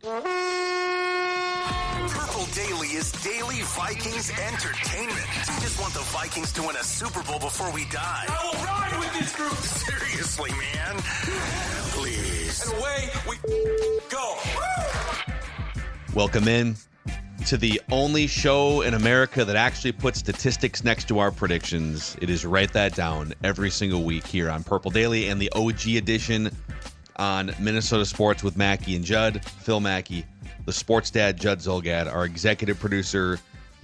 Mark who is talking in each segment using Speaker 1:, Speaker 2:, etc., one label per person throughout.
Speaker 1: Purple Daily is daily Vikings entertainment. We just want the Vikings to win a Super Bowl before we die.
Speaker 2: I will ride with this group.
Speaker 1: Seriously, man. Please.
Speaker 2: And away we go.
Speaker 3: Welcome in to the only show in America that actually puts statistics next to our predictions. It is Write That Down every single week here on Purple Daily and the OG edition on Minnesota Sports with Mackey and Judd. Phil Mackey, the sports dad, Judd Zolgad, our executive producer,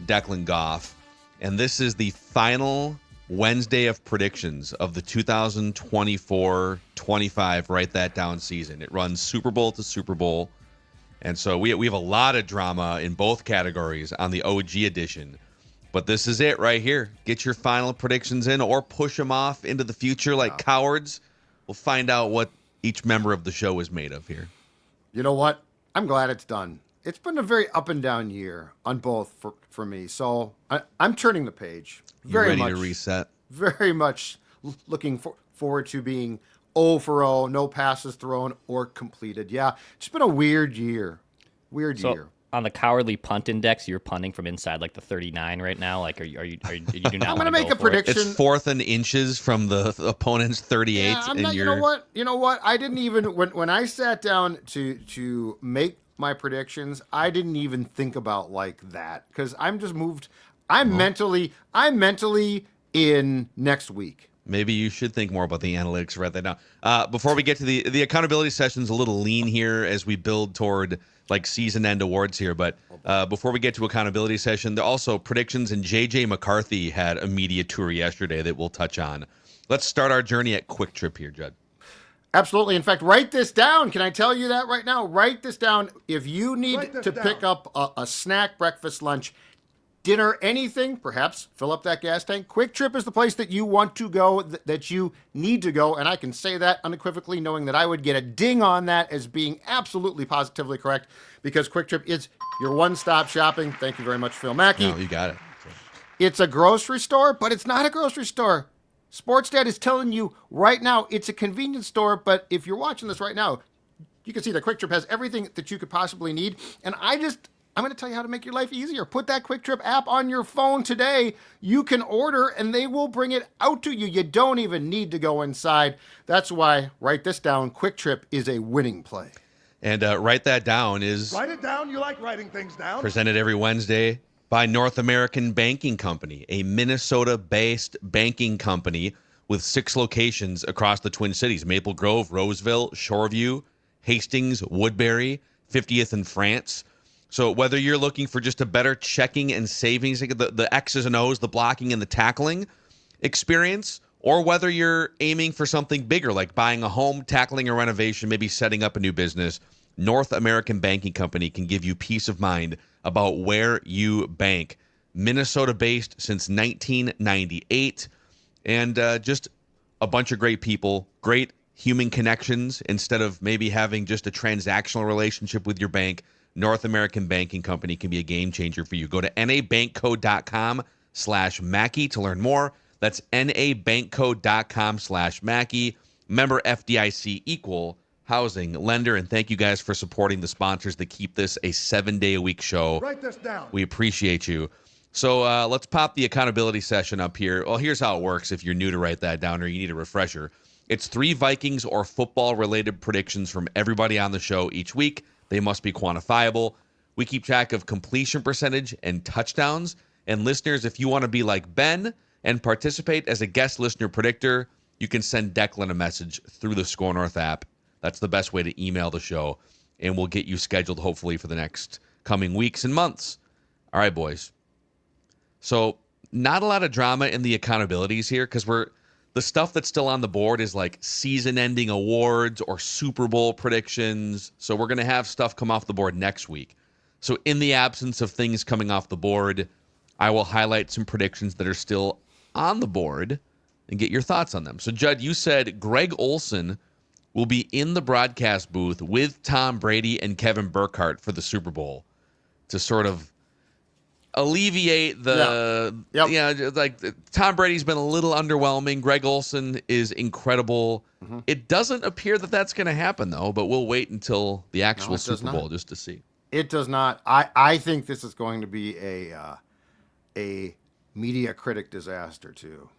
Speaker 3: Declan Goff. And this is the final Wednesday of predictions of the 2024-25 Write That Down season. It runs Super Bowl to Super Bowl. And so we have a lot of drama in both categories on the OG edition. But this is it right here. Get your final predictions in or push them off into the future like cowards. We'll find out what each member of the show is made of here.
Speaker 4: You know what? I'm glad it's done. It's been a very up and down year on both for me. So I'm turning the page.
Speaker 3: You ready to reset?
Speaker 4: Very much looking forward to being 0 for 0, no passes thrown or completed. Yeah, it's been a weird year. Weird year.
Speaker 5: On the cowardly punt index, you're punting from inside like the 39 right now. Like, are you do not?
Speaker 4: I'm going to make a prediction.
Speaker 3: It's fourth and inches from the opponent's 38.
Speaker 4: Yeah, I'm not. You know what? I didn't even when I sat down to make my predictions, I didn't even think about like that because I'm just moved. I'm mentally in next week.
Speaker 3: Maybe you should think more about the analytics right now. Before we get to the accountability session's a little lean here as we build toward like season end awards here. But before we get to accountability session, there are also predictions, and JJ McCarthy had a media tour yesterday that we'll touch on. Let's start our journey at Quick Trip here, Judd.
Speaker 4: Absolutely. In fact, write this down. Can I tell you that right now? Write this down. If you need to pick up a snack, breakfast, lunch, dinner, anything, perhaps fill up that gas tank. Quick Trip is the place that you want to go, that you need to go. And I can say that unequivocally, knowing that I would get a ding on that as being absolutely positively correct, because Quick Trip is your one-stop shopping. Thank you very much, Phil Mackey.
Speaker 3: No, you got it.
Speaker 4: It's a grocery store, but it's not a grocery store. Sports Dad is telling you right now it's a convenience store, but if you're watching this right now, you can see that Quick Trip has everything that you could possibly need. And I'm going to tell you how to make your life easier. Put that Quick Trip app on your phone today. You can order, and they will bring it out to you. You don't even need to go inside. That's why, write this down, Quick Trip is a winning play.
Speaker 3: And Write That Down is...
Speaker 6: Write it down. You like writing things down.
Speaker 3: Presented every Wednesday by North American Banking Company, a Minnesota-based banking company with 6 locations across the Twin Cities: Maple Grove, Roseville, Shoreview, Hastings, Woodbury, 50th and France. So whether you're looking for just a better checking and savings, the X's and O's, the blocking and the tackling experience, or whether you're aiming for something bigger like buying a home, tackling a renovation, maybe setting up a new business, North American Banking Company can give you peace of mind about where you bank. Minnesota-based since 1998, and just a bunch of great people, great human connections. Instead of maybe having just a transactional relationship with your bank, North American Banking Company can be a game changer for you. Go to nabankco.com/Mackey to learn more. That's nabankco.com/Mackey. Member FDIC, equal housing lender. And thank you guys for supporting the sponsors that keep this a 7-day-a-week show.
Speaker 6: Write this down.
Speaker 3: We appreciate you. So let's pop the accountability session up here. Well, here's how it works if you're new to Write That Down or you need a refresher. It's 3 Vikings or football-related predictions from everybody on the show each week. They must be quantifiable. We keep track of completion percentage and touchdowns. And listeners, if you want to be like Ben and participate as a guest listener predictor, you can send Declan a message through the Score North app. That's the best way to email the show, and we'll get you scheduled hopefully for the next coming weeks and months. All right, boys. So not a lot of drama in the accountabilities here because the stuff that's still on the board is like season-ending awards or Super Bowl predictions. So we're going to have stuff come off the board next week. So in the absence of things coming off the board, I will highlight some predictions that are still on the board and get your thoughts on them. So, Judd, you said Greg Olsen will be in the broadcast booth with Tom Brady and Kevin Burkhardt for the Super Bowl to sort of alleviate the like Tom Brady's been a little underwhelming. Greg Olsen is incredible. It doesn't appear that that's going to happen though, but we'll wait until the actual Super Bowl just to see.
Speaker 4: It does not. I think this is going to be a media critic disaster too.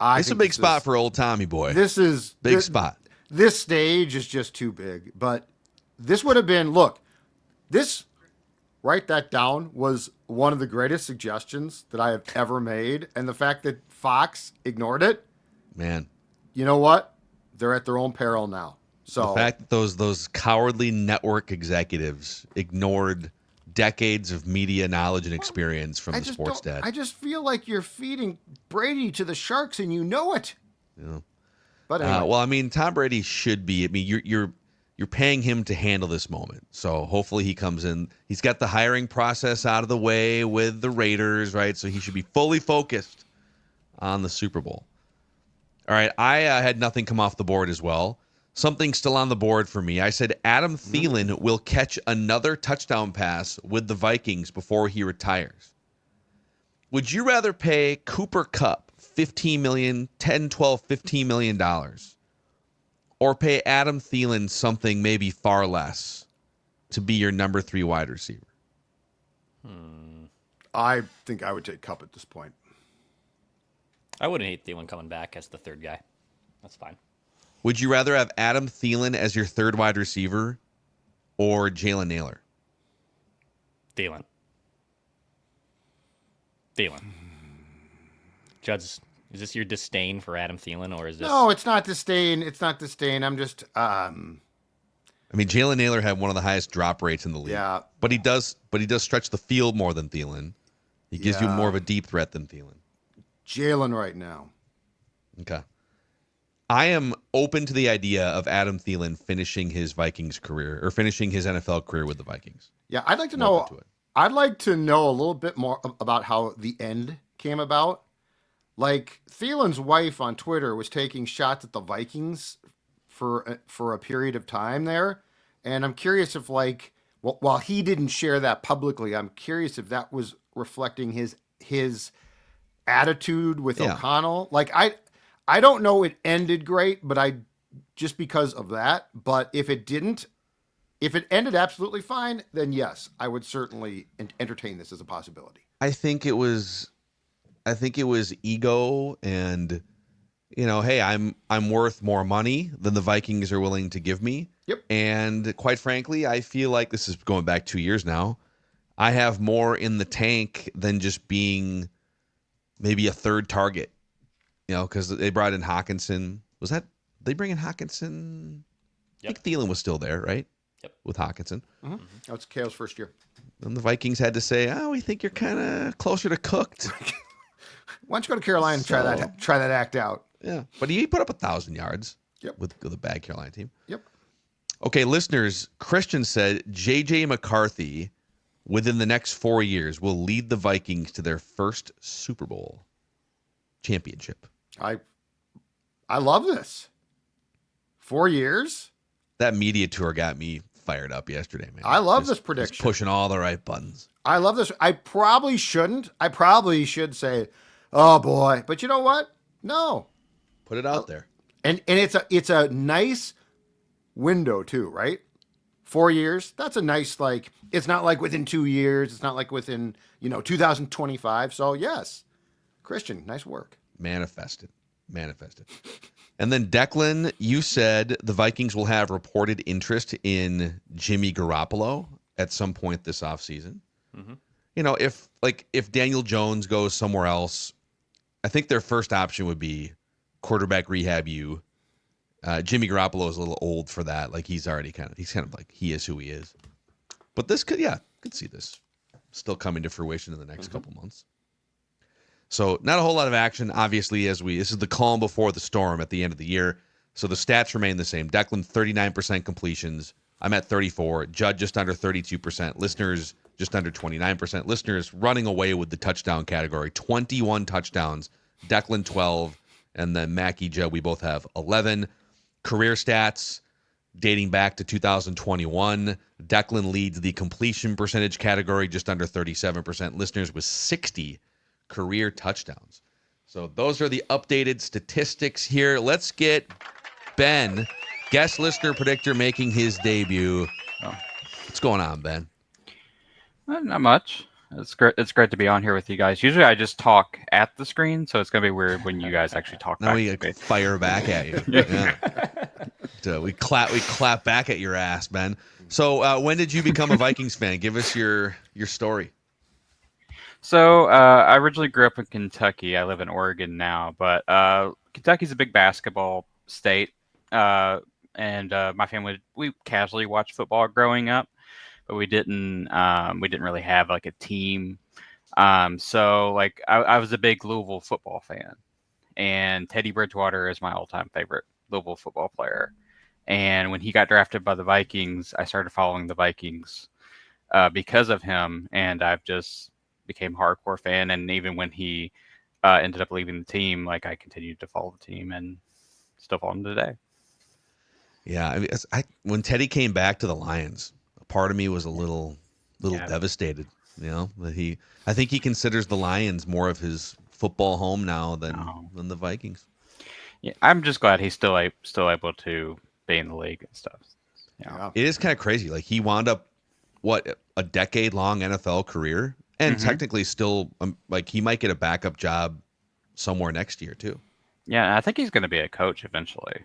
Speaker 3: It's a big spot for old Tommy boy.
Speaker 4: This is
Speaker 3: big spot.
Speaker 4: This stage is just too big. But this would have been, look, this, write that down, was one of the greatest suggestions that I have ever made. And the fact that Fox ignored it,
Speaker 3: man,
Speaker 4: you know what? They're at their own peril now. So
Speaker 3: the fact that those cowardly network executives ignored decades of media knowledge and experience from the sports dad.
Speaker 4: I just feel like you're feeding Brady to the sharks, and you know it.
Speaker 3: Yeah.
Speaker 4: But anyway.
Speaker 3: Well, I mean, Tom Brady should be. I mean, you're paying him to handle this moment. So hopefully he comes in. He's got the hiring process out of the way with the Raiders, right? So he should be fully focused on the Super Bowl. All right, I had nothing come off the board as well. Something still on the board for me. I said Adam Thielen will catch another touchdown pass with the Vikings before he retires. Would you rather pay Cooper Kupp $15 million, $10, $12, $15 million, or pay Adam Thielen something maybe far less to be your number 3 wide receiver?
Speaker 4: I think I would take Kupp at this point.
Speaker 5: I wouldn't hate Thielen coming back as the third guy. That's fine.
Speaker 3: Would you rather have Adam Thielen as your 3rd wide receiver or Jalen Naylor?
Speaker 5: Thielen. Judge, is this your disdain for Adam Thielen, or is this?
Speaker 4: No, it's not disdain. It's not disdain. I'm just.
Speaker 3: I mean, Jalen Naylor had one of the highest drop rates in the league.
Speaker 4: Yeah.
Speaker 3: But he does stretch the field more than Thielen. He gives you more of a deep threat than Thielen.
Speaker 4: Jalen right now.
Speaker 3: Okay. I am open to the idea of Adam Thielen finishing his Vikings career or finishing his NFL career with the Vikings.
Speaker 4: Yeah, I'd like to know. I'd like to know a little bit more about how the end came about. Like Thielen's wife on Twitter was taking shots at the Vikings for a period of time there, and I'm curious if while he didn't share that publicly, I'm curious if that was reflecting his attitude with O'Connell. Like I don't know it ended great, but just because of that. But if it ended absolutely fine, then yes, I would certainly entertain this as a possibility.
Speaker 3: I think it was ego and, hey, I'm worth more money than the Vikings are willing to give me.
Speaker 4: Yep.
Speaker 3: And quite frankly, I feel like this is going back 2 years now. I have more in the tank than just being maybe a 3rd target. Because they brought in Hawkinson. They bring in Hawkinson? Yep. I think Thielen was still there, right?
Speaker 5: Yep.
Speaker 3: With Hawkinson.
Speaker 4: Mm-hmm. That was Kale's first year.
Speaker 3: And the Vikings had to say, we think you're kind of closer to cooked.
Speaker 4: Why don't you go to Carolina and try that act out?
Speaker 3: Yeah. But he put up 1,000 yards
Speaker 4: Yep.
Speaker 3: with the bad Carolina team.
Speaker 4: Yep.
Speaker 3: Okay, listeners, Christian said JJ McCarthy, within the next 4 years, will lead the Vikings to their first Super Bowl championship.
Speaker 4: I love this. 4 years?
Speaker 3: That media tour got me fired up yesterday, man.
Speaker 4: I love this prediction.
Speaker 3: Just pushing all the right buttons.
Speaker 4: I love this. I probably shouldn't. I probably should say, oh boy. But you know what? No.
Speaker 3: Put it out there.
Speaker 4: And it's a nice window too, right? 4 years. That's a nice, it's not like within 2 years. It's not like within, 2025. So yes. Christian, nice work.
Speaker 3: Manifested. And then Declan, you said the Vikings will have reported interest in Jimmy Garoppolo at some point this offseason. Mm-hmm. If Daniel Jones goes somewhere else, I think their first option would be quarterback rehab you. Jimmy Garoppolo is a little old for that. He's kind of like he is who he is. But this could see this still coming to fruition in the next couple months. So not a whole lot of action, obviously, this is the calm before the storm at the end of the year. So the stats remain the same. Declan, 39% completions. I'm at 34. Judd, just under 32%. Listeners, just under 29%. Listeners running away with the touchdown category. 21 touchdowns. Declan, 12. And then Mackie, Judd, we both have 11. Career stats dating back to 2021. Declan, Declan leads the completion percentage category, just under 37%. Listeners with 60 career touchdowns. So those are the updated statistics here. Let's get Ben, guest listener predictor, making his debut.
Speaker 7: Oh.
Speaker 3: What's going on, Ben?
Speaker 7: Not much. It's great. It's great to be on here with you guys. Usually, I just talk at the screen, so it's gonna be weird when you guys actually talk.
Speaker 3: Now
Speaker 7: back
Speaker 3: we
Speaker 7: to me.
Speaker 3: fire back at you. Yeah. So we clap back at your ass, Ben. So when did you become a Vikings fan? Give us your story.
Speaker 7: So I originally grew up in Kentucky. I live in Oregon now, but Kentucky's a big basketball state, and my family we casually watched football growing up, but we didn't really have like a team. So like I was a big Louisville football fan, and Teddy Bridgewater is my all-time favorite Louisville football player. And when he got drafted by the Vikings, I started following the Vikings because of him, and I've just became a hardcore fan. And even when he ended up leaving the team, like I continued to follow the team and still follow him today.
Speaker 3: Yeah, I mean, when Teddy came back to the Lions, a part of me was a little devastated. You know, that I think he considers the Lions more of his football home now than the Vikings.
Speaker 7: Yeah, I'm just glad he's still able to be in the league and stuff. Yeah.
Speaker 3: It is kind of crazy. Like he wound up a decade-long NFL career, and technically still like he might get a backup job somewhere next year too.
Speaker 7: Yeah, I think he's going to be a coach eventually.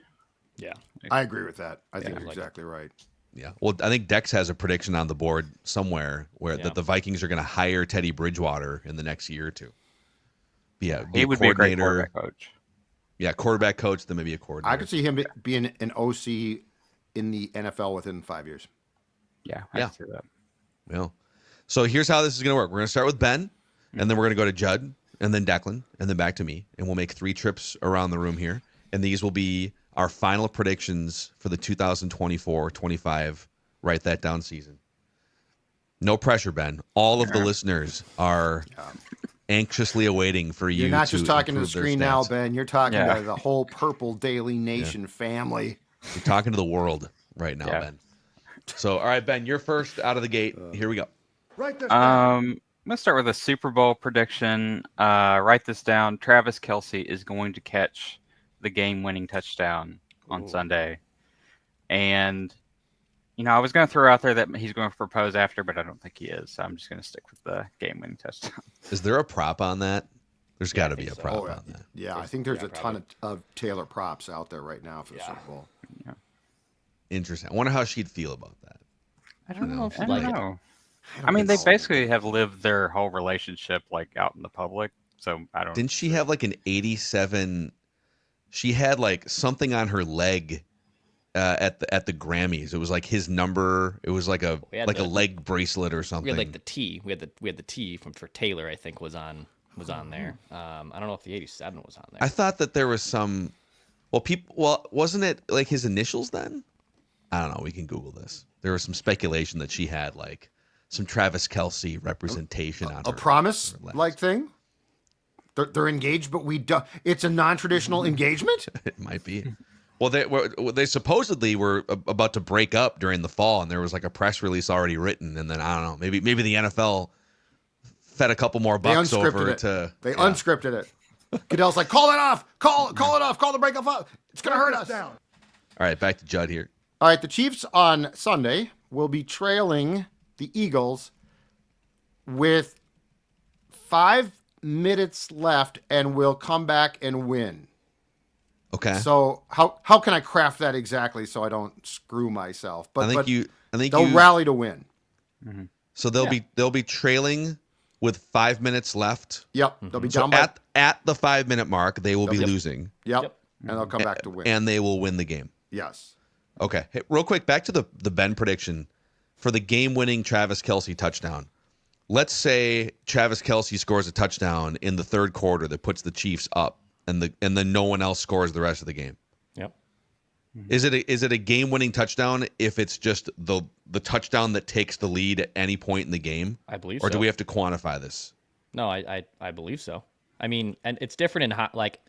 Speaker 5: Yeah.
Speaker 4: I agree with that. I think you're exactly right.
Speaker 3: Yeah. Well, I think Dex has a prediction on the board somewhere that the Vikings are going to hire Teddy Bridgewater in the next year or two. Yeah,
Speaker 7: he would be a great quarterback coach.
Speaker 3: Yeah, quarterback coach, then maybe a coordinator.
Speaker 4: I could see him being an OC in the NFL within 5 years.
Speaker 7: Yeah, I can see that.
Speaker 3: Well, so here's how this is going to work. We're going to start with Ben, and then we're going to go to Judd, and then Declan, and then back to me, and we'll make 3 trips around the room here, and these will be our final predictions for the 2024-25 Write That Down season. No pressure, Ben. All of the listeners are anxiously awaiting for you.
Speaker 4: You're not just talking to the screen now,
Speaker 3: stats.
Speaker 4: Ben. You're talking to the whole Purple Daily Nation family.
Speaker 3: You're talking to the world right now, Ben. So, all right, Ben, you're first out of the gate. Here we go.
Speaker 6: Write this down.
Speaker 7: I'm going to start with a Super Bowl prediction. Write this down. Travis Kelce is going to catch the game-winning touchdown on Sunday. And, I was going to throw out there that he's going to propose after, but I don't think he is. So I'm just going to stick with the game-winning touchdown.
Speaker 3: Is there a prop on that? There's got to be a prop on that.
Speaker 4: Yeah, I think there's a ton of Taylor props out there right now for the Super Bowl.
Speaker 7: Yeah.
Speaker 3: Interesting. I wonder how she'd feel about that.
Speaker 5: I don't know if
Speaker 7: I
Speaker 5: she'd
Speaker 7: don't
Speaker 5: like it.
Speaker 7: know. I mean, they basically have lived their whole relationship like out in the public. So I don't.
Speaker 3: Didn't she have like an 87? She had like something on her leg at the Grammys. It was like his number. It was like a leg bracelet or something.
Speaker 5: We had like the T. We had the T for Taylor. I think was on there. I don't know if the 87 was on there.
Speaker 3: I thought that there was some. Well, wasn't it like his initials then? I don't know. We can Google this. There was some speculation that she had like some Travis Kelce representation on her.
Speaker 4: A promise like thing? They're engaged, but we don't. It's a non-traditional engagement?
Speaker 3: It might be. Well, they supposedly were about to break up during the fall, and there was like a press release already written, and then I don't know, maybe the NFL fed a couple more bucks over to.
Speaker 4: They unscripted it. Goodell's like, call it off, call it off, call the breakup off. It's gonna hurt us.
Speaker 6: Down.
Speaker 3: All right, back to Judd here.
Speaker 4: All right, the Chiefs on Sunday will be trailing the Eagles with 5 minutes left, and will come back and win.
Speaker 3: Okay.
Speaker 4: So how can I craft that exactly so I don't screw myself? But
Speaker 3: I think
Speaker 4: they'll rally to win.
Speaker 7: Mm-hmm.
Speaker 3: So they'll be trailing with 5 minutes left.
Speaker 4: Yep. They'll be
Speaker 3: So
Speaker 4: down by
Speaker 3: at the 5 minute mark, they will be losing.
Speaker 4: Yep. And they'll come back to win.
Speaker 3: And they will win the game.
Speaker 4: Yes.
Speaker 3: Okay. Hey, real quick, back to the Ben prediction for the game-winning Travis Kelce touchdown. Let's say Travis Kelce scores a touchdown in the third quarter that puts the Chiefs up, and then no one else scores the rest of the game.
Speaker 5: Yep.
Speaker 3: Is it a game-winning touchdown if it's just the touchdown that takes the lead at any point in the game?
Speaker 5: I believe
Speaker 3: Or
Speaker 5: so.
Speaker 3: do we have to quantify this?
Speaker 5: No, I believe so. I mean, and it's different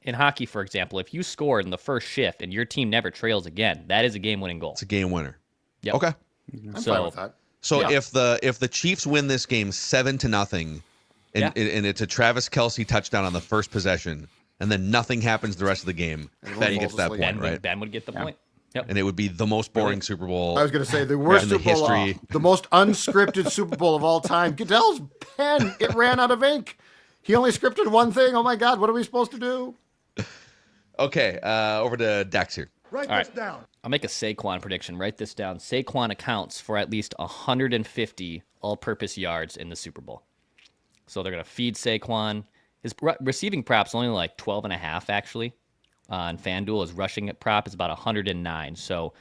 Speaker 5: in hockey, for example. If you score in the first shift and your team never trails again, that is a game-winning goal.
Speaker 3: It's a game winner.
Speaker 5: Yep.
Speaker 3: Okay.
Speaker 4: I'm fine with that.
Speaker 3: So
Speaker 5: Yeah.
Speaker 3: if the Chiefs win this game 7-0, and it's a Travis Kelce touchdown on the first possession, and then nothing happens the rest of the game, Ben gets that point, right?
Speaker 5: Ben would get the point. Yep.
Speaker 3: And it would be the most boring Super Bowl.
Speaker 4: I was going to say the worst
Speaker 3: in the
Speaker 4: Super Bowl,
Speaker 3: history.
Speaker 4: the most unscripted Super Bowl of all time. Goodell's pen, it ran out of ink. He only scripted one thing. Oh my God, what are we supposed to do?
Speaker 3: Okay, over to Dax here.
Speaker 6: Write this down.
Speaker 5: I'll make a Saquon prediction. Write this down. Saquon accounts for at least 150 all-purpose yards in the Super Bowl. So they're going to feed Saquon. His receiving prop's only like 12.5, actually. On FanDuel, his rushing prop is about 109. So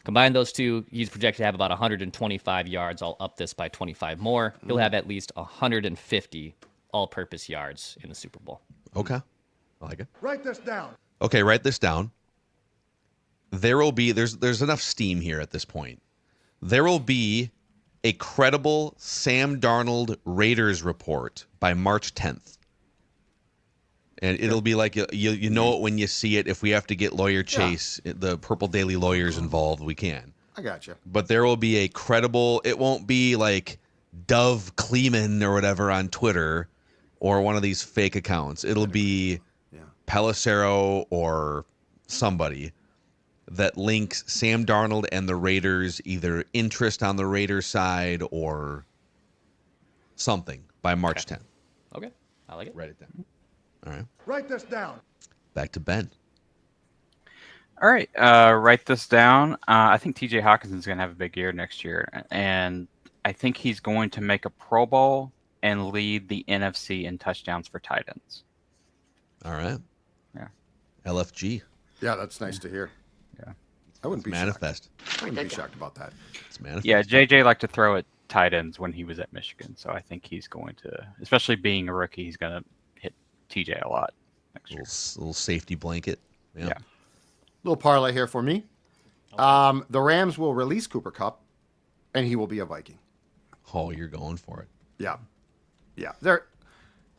Speaker 5: combine those two, he's projected to have about 125 yards. I'll up this by 25 more. He'll have at least 150 all-purpose yards in the Super Bowl.
Speaker 3: Okay, I like it.
Speaker 6: Write this down.
Speaker 3: Okay, write this down. There will be there's enough steam here at this point. There will be a credible Sam Darnold Raiders report by March 10th. And it'll be like you know it when you see it. If we have to get Lawyer Chase, the Purple Daily lawyers involved, we can.
Speaker 4: I got you.
Speaker 3: But there will be a credible. It won't be like Dove Kleeman or whatever on Twitter or one of these fake accounts. It'll be Pelissero or somebody that links Sam Darnold and the Raiders, either interest on the Raiders side or something by March 10th.
Speaker 5: Okay, I like it.
Speaker 3: Write it down. All right.
Speaker 6: Write this down.
Speaker 3: Back to Ben.
Speaker 7: All right, write this down. I think TJ Hawkinson's going to have a big year next year, and I think he's going to make a Pro Bowl and lead the NFC in touchdowns for tight ends.
Speaker 3: All right.
Speaker 7: Yeah.
Speaker 3: LFG.
Speaker 4: Yeah, that's nice to hear.
Speaker 7: Yeah.
Speaker 4: I wouldn't be
Speaker 3: Manifest.
Speaker 4: shocked. I wouldn't be shocked about that.
Speaker 3: It's manifest.
Speaker 7: Yeah, JJ liked to throw at tight ends when he was at Michigan, so I think he's going to, especially being a rookie, he's going to hit TJ a lot next year.
Speaker 3: Little safety blanket.
Speaker 7: Yeah.
Speaker 4: Little parlay here for me. The Rams will release Cooper Kupp, and he will be a Viking.
Speaker 3: Oh, you're going for it.
Speaker 4: Yeah.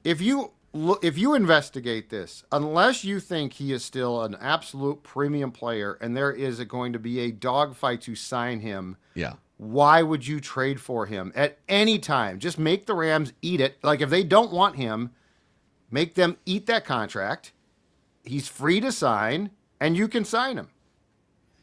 Speaker 4: If you investigate this, unless you think he is still an absolute premium player and there is going to be a dogfight to sign him, why would you trade for him at any time? Just make the Rams eat it. Like, if they don't want him, make them eat that contract. He's free to sign, and you can sign him.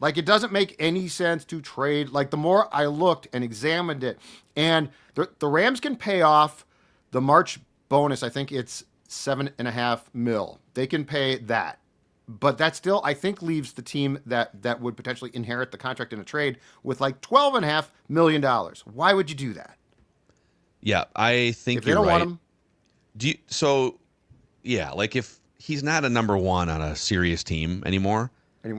Speaker 4: Like, it doesn't make any sense to trade. Like, the more I looked and examined it, and the Rams can pay off the March bonus. I think it's $7.5 million. They can pay that. But that still, I think, leaves the team that would potentially inherit the contract in a trade with like $12.5 million. Why would you do that?
Speaker 3: Yeah, I think
Speaker 4: If they
Speaker 3: you're
Speaker 4: don't
Speaker 3: right.
Speaker 4: want
Speaker 3: him, like if he's not a number one on a serious team anymore,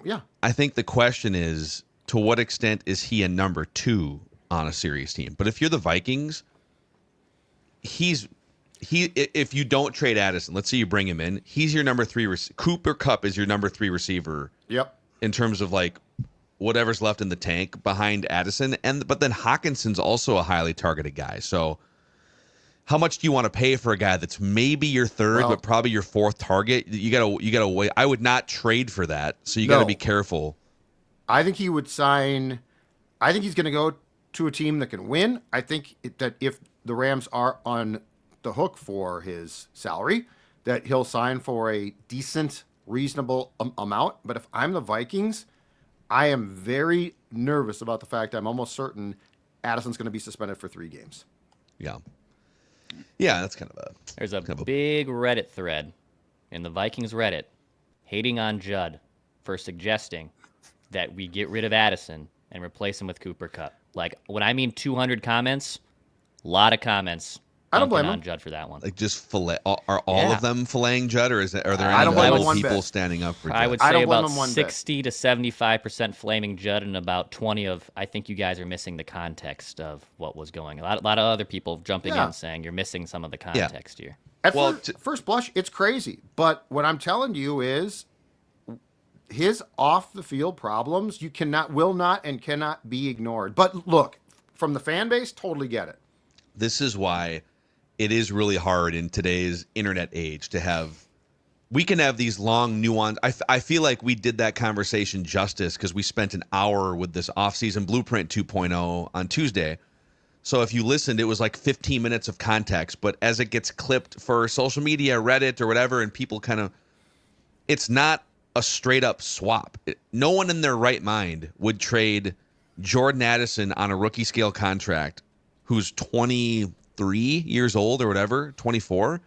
Speaker 4: yeah.
Speaker 3: I think the question is, to what extent is he a number two on a serious team? But if you're the Vikings, if you don't trade Addison, let's say you bring him in, he's your number three. Cooper Kupp is your number three receiver.
Speaker 4: Yep.
Speaker 3: In terms of like whatever's left in the tank behind Addison, but then Hawkinson's also a highly targeted guy. So how much do you want to pay for a guy that's maybe your third, but probably your fourth target? You gotta wait. I would not trade for that. So you gotta be careful.
Speaker 4: I think he would sign. I think he's going to go to a team that can win. I think that if the Rams are on the hook for his salary, that he'll sign for a decent, reasonable amount. But if I'm the Vikings, I am very nervous about the fact I'm almost certain Addison's going to be suspended for 3 games.
Speaker 3: Yeah. Yeah, that's kind of a...
Speaker 5: There's a big Reddit thread in the Vikings Reddit hating on Judd for suggesting that we get rid of Addison and replace him with Cooper Kupp. Like, when I mean 200 comments, a lot of comments.
Speaker 4: I don't blame
Speaker 5: on
Speaker 4: him.
Speaker 5: Judd for that one.
Speaker 3: Are all of them filleting Judd, or are there
Speaker 4: I don't
Speaker 3: any
Speaker 4: blame him one
Speaker 3: people
Speaker 4: bit.
Speaker 3: standing up for Judd?
Speaker 5: I would
Speaker 4: I
Speaker 5: say
Speaker 4: don't blame
Speaker 5: about
Speaker 4: him one bit.
Speaker 5: 60 to 75% flaming Judd, and about 20 of, I think you guys are missing the context of what was going on. A lot of other people jumping in saying you're missing some of the context here.
Speaker 4: At first blush, it's crazy. But what I'm telling you is his off-the-field problems, will not and cannot be ignored. But look, from the fan base, totally get it.
Speaker 3: This is why it is really hard in today's internet age to have... We can have these long, nuanced... I feel like we did that conversation justice because we spent an hour with this offseason Blueprint 2.0 on Tuesday, So if you listened, it was like 15 minutes of context. But as it gets clipped for social media, Reddit or whatever, and people kind of, it's not a straight up swap. No one in their right mind would trade Jordan Addison on a rookie scale contract who's 23 years old or whatever, 24,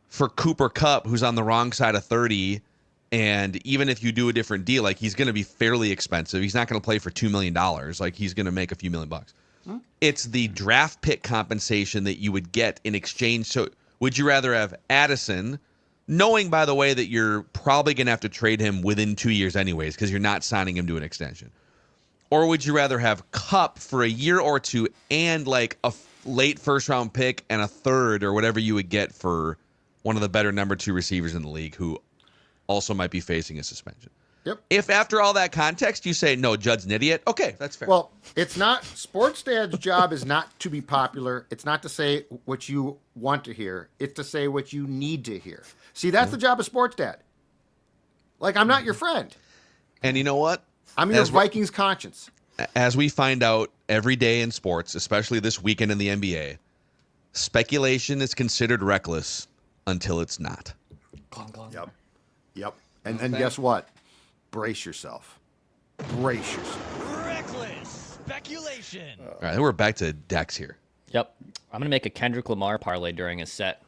Speaker 3: for Cooper Kupp, who's on the wrong side of 30. And even if you do a different deal, like he's going to be fairly expensive. He's not going to play for $2 million. Like he's going to make a few $1 million. It's the draft pick compensation that you would get in exchange. So would you rather have Addison, knowing, by the way, that you're probably going to have to trade him within 2 years anyways because you're not signing him to an extension? Or would you rather have Kupp for a year or two and like a late first-round pick and a third or whatever you would get for one of the better number 2 receivers in the league who also might be facing a suspension?
Speaker 4: Yep.
Speaker 3: If after all that context you say, no, Judd's an idiot, okay, that's fair.
Speaker 4: Well, it's not, Sports Dad's job is not to be popular. It's not to say what you want to hear. It's to say what you need to hear. See, that's the job of Sports Dad. Like, I'm not your friend.
Speaker 3: And you know what?
Speaker 4: I'm your Vikings conscience.
Speaker 3: As we find out every day in sports, especially this weekend in the NBA, speculation is considered reckless until it's not.
Speaker 4: Yep. And guess what? Brace yourself. Brace yourself.
Speaker 8: Reckless speculation.
Speaker 3: All right, we're back to Dex here.
Speaker 5: Yep. I'm going to make a Kendrick Lamar parlay during his set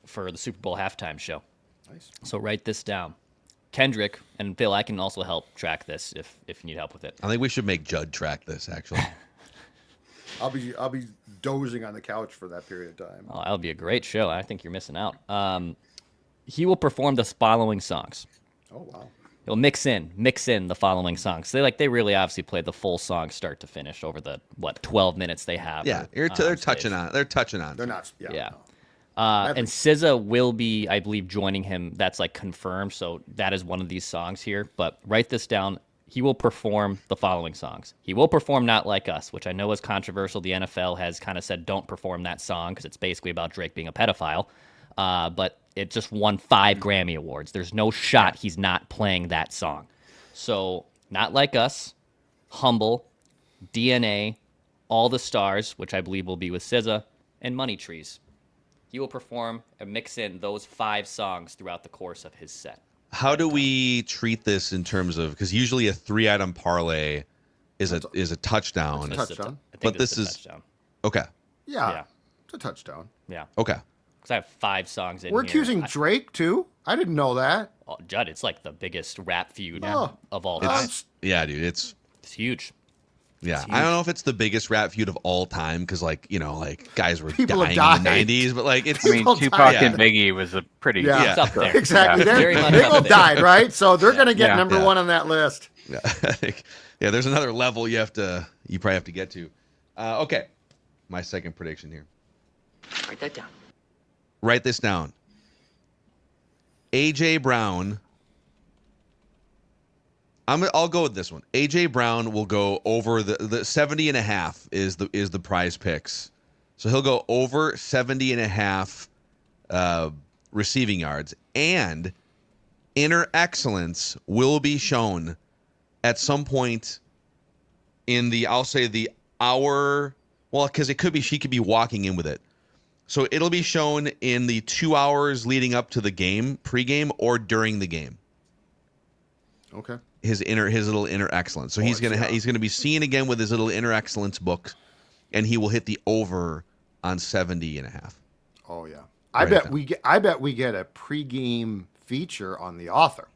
Speaker 5: for the Super Bowl halftime show.
Speaker 4: Nice.
Speaker 5: So write this down. Kendrick, and Phil, I can also help track this if you need help with it.
Speaker 3: I think we should make Judd track this, actually.
Speaker 4: I'll be dozing on the couch for that period of time.
Speaker 5: Oh, that'll be a great show. I think you're missing out. He will perform the following songs.
Speaker 4: Oh, wow.
Speaker 5: He'll mix in the following songs. They really obviously play the full song start to finish over the 12 minutes they have.
Speaker 3: Yeah, they're touching on. They're touching on.
Speaker 4: They're not. Yeah.
Speaker 5: No. And SZA will be, I believe, joining him. That's like confirmed. So that is one of these songs here. But write this down. He will perform the following songs. He will perform Not Like Us, which I know is controversial. The NFL has kind of said don't perform that song because it's basically about Drake being a pedophile. But it just won 5 Grammy Awards. There's no shot he's not playing that song. So Not Like Us, Humble, DNA, All the Stars, which I believe will be with SZA, and Money Trees. He will perform and mix in those 5 songs throughout the course of his set.
Speaker 3: How do we treat this in terms of, because usually a 3-item parlay is a touchdown.
Speaker 4: It's a touchdown.
Speaker 5: I think
Speaker 3: But this is
Speaker 5: touchdown.
Speaker 3: okay.
Speaker 4: Yeah. It's a touchdown.
Speaker 5: Yeah.
Speaker 3: Okay.
Speaker 5: Because I have 5 songs in
Speaker 4: We're
Speaker 5: here.
Speaker 4: accusing Drake, too? I didn't know that.
Speaker 5: Oh, Judd, it's like the biggest rap feud
Speaker 4: Oh.
Speaker 5: of all time.
Speaker 3: It's yeah, dude. It's
Speaker 5: huge.
Speaker 3: yeah.
Speaker 5: It's
Speaker 3: I don't
Speaker 5: huge.
Speaker 3: know if it's the biggest rap feud of all time because like guys were
Speaker 4: People have
Speaker 3: dying in the
Speaker 4: died.
Speaker 3: '90s, but like it's
Speaker 7: I mean,
Speaker 4: People
Speaker 7: Tupac
Speaker 4: died.
Speaker 7: and Biggie was a pretty.
Speaker 4: Yeah.
Speaker 5: It's up there.
Speaker 4: Exactly.
Speaker 7: Yeah.
Speaker 5: Very much
Speaker 4: They
Speaker 5: up
Speaker 4: both
Speaker 5: there.
Speaker 4: died, right? So they're going to get
Speaker 7: Yeah.
Speaker 4: number
Speaker 3: Yeah.
Speaker 4: 1 on that list.
Speaker 3: yeah. There's another level you probably have to get to. Okay, my second prediction here.
Speaker 9: Write that down.
Speaker 3: Write this down. AJ Brown. I'll go with this one. AJ Brown will go over the 70 and a half is the prize picks. So he'll go over 70 and a half receiving yards, and inner excellence will be shown at some point in I'll say the hour, well, because she could be walking in with it. So it'll be shown in the 2 hours leading up to the game, pregame, or during the game.
Speaker 4: Okay.
Speaker 3: His little inner excellence. So he's gonna be seen again with his little inner excellence book, and he will hit the over on 70 and a half.
Speaker 4: Oh, yeah.
Speaker 3: Write it down.
Speaker 4: I bet we get a pregame feature on the author.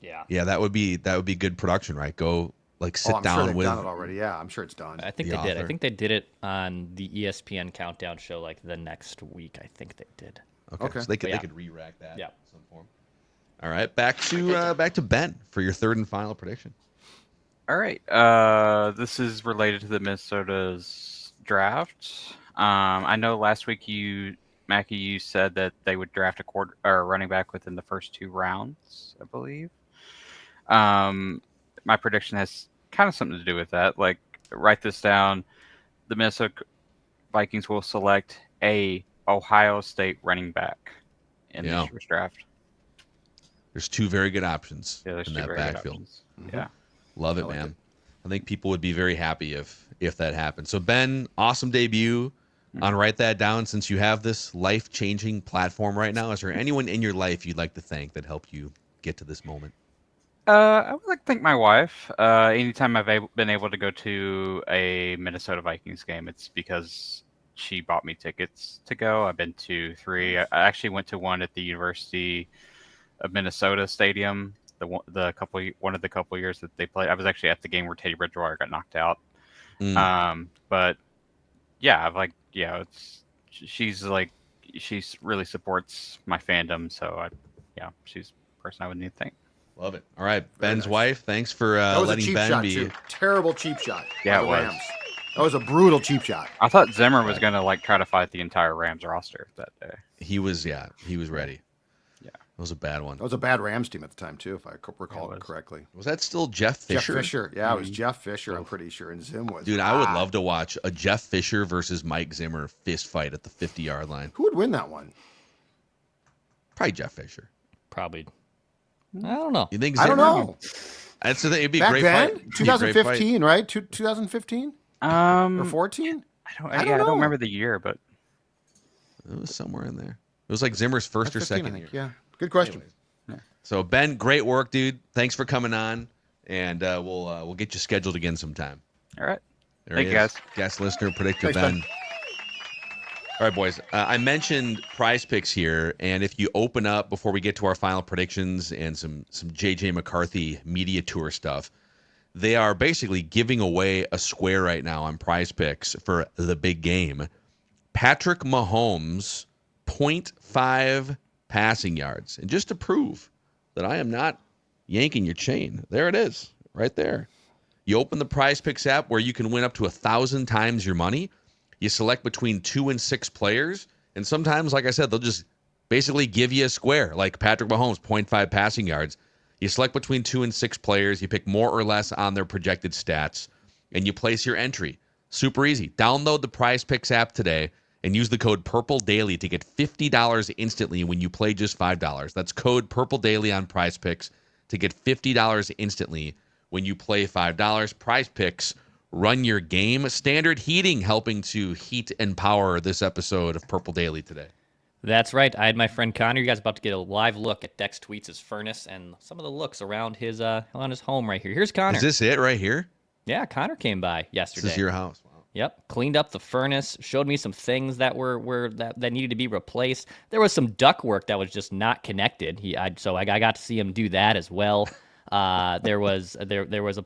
Speaker 5: Yeah.
Speaker 3: Yeah, that would be good production, right? Go sit
Speaker 4: I'm
Speaker 3: down
Speaker 4: sure they've
Speaker 3: with.
Speaker 4: done it already. Yeah, I'm sure it's done.
Speaker 5: I think
Speaker 3: The
Speaker 5: they did. I
Speaker 3: author.
Speaker 5: think they did it on the ESPN Countdown show like the next week. I think they did.
Speaker 3: Okay. So they could re-rack that.
Speaker 5: Yeah.
Speaker 3: In some form. All right, back to Ben for your third and final prediction.
Speaker 7: All right. This is related to the Minnesota's draft. I know last week Mackie, you said that they would draft a running back within the first 2 rounds, I believe. My prediction has kind of something to do with that. Like, write this down. The Minnesota Vikings will select a Ohio State running back in this year's draft.
Speaker 3: There's 2 very good options
Speaker 7: Yeah, there's
Speaker 3: in
Speaker 7: 2
Speaker 3: that
Speaker 7: very good
Speaker 3: backfield.
Speaker 7: options. Yeah.
Speaker 3: Love it, man. I think people would be very happy if if that happens. So Ben, awesome debut on Write That Down. Since you have this life-changing platform right now, is there anyone in your life you'd like to thank that helped you get to this moment?
Speaker 7: I would like to thank my wife. Anytime I've been able to go to a Minnesota Vikings game, it's because she bought me tickets to go. I've been to 3. I actually went to one at the University of Minnesota Stadium. One of the couple years that they played. I was actually at the game where Teddy Bridgewater got knocked out. But yeah, she's really supports my fandom. So she's the person I would need to thank.
Speaker 3: Love it. All right, Ben's
Speaker 4: nice.
Speaker 3: wife. Thanks for
Speaker 4: That was a
Speaker 3: letting
Speaker 4: cheap
Speaker 3: Ben
Speaker 4: shot,
Speaker 3: be.
Speaker 4: too. Terrible cheap shot.
Speaker 7: Yeah,
Speaker 4: by
Speaker 7: it
Speaker 4: the
Speaker 7: was.
Speaker 4: Rams. That was a brutal cheap shot.
Speaker 7: I thought Zimmer was going to try to fight the entire Rams roster that day.
Speaker 3: He was ready.
Speaker 7: Yeah.
Speaker 3: It was a bad one.
Speaker 4: That was a bad Rams team at the time, too, if I recall
Speaker 7: it
Speaker 4: correctly.
Speaker 3: Was that still Jeff Fisher?
Speaker 4: Jeff Fisher. Yeah, it was Jeff Fisher, I'm pretty sure. And Zim was.
Speaker 3: Dude, I would love to watch a Jeff Fisher versus Mike Zimmer fist fight at the 50-yard line.
Speaker 4: Who would win that one?
Speaker 3: Probably Jeff Fisher.
Speaker 5: Probably. I don't know.
Speaker 3: You think
Speaker 4: I
Speaker 3: Zimmer?
Speaker 4: don't know.
Speaker 3: That's the thing. It'd be a
Speaker 4: Back
Speaker 3: great
Speaker 4: then?
Speaker 3: fight. It'd be a great
Speaker 4: 2015, right? 2015? Or 14?
Speaker 7: I don't remember the year, but
Speaker 3: It was somewhere in there. It was like Zimmer's first or
Speaker 4: 15,
Speaker 3: second
Speaker 4: I think.
Speaker 3: year.
Speaker 4: Yeah. Good question.
Speaker 3: So Ben, great work, dude. Thanks for coming on, and we'll get you scheduled again sometime.
Speaker 7: all right.
Speaker 3: There
Speaker 7: Thank
Speaker 3: he
Speaker 7: you,
Speaker 3: is.
Speaker 7: guys.
Speaker 3: Guest listener, predictor
Speaker 4: Thanks,
Speaker 3: Ben.
Speaker 4: Ben.
Speaker 3: All right, boys. I mentioned Prize Picks here, and if you open up before we get to our final predictions and some JJ McCarthy media tour stuff, they are basically giving away a square right now on Prize Picks for the big game. Patrick Mahomes, 0.5 passing yards. And just to prove that I am not yanking your chain, there it is, right there. You open the Prize Picks app where you can win up to 1,000 times your money. You select between 2 and 6 players, and sometimes, like I said, they'll just basically give you a square, like Patrick Mahomes, 0.5 passing yards. You select between 2 and 6 players. You pick more or less on their projected stats, and you place your entry. Super easy. Download the Prize Picks app today and use the code PURPLEDAILY to get $50 instantly when you play just $5. That's code PURPLEDAILY on Prize Picks to get $50 instantly when you play $5. Prize Picks, run your game. Standard Heating helping to heat and power this episode of Purple Daily today.
Speaker 5: That's right. I had my friend Connor. You guys about to get a live look at Dex Tweets' furnace and some of the looks around his home right here. Here's Connor.
Speaker 3: Is this it right here?
Speaker 5: Yeah, Connor came by yesterday.
Speaker 3: This is your house. Wow.
Speaker 5: Yep, cleaned up the furnace, showed me some things that that needed to be replaced. There was some duct work that was just not connected. So I got to see him do that as well. There was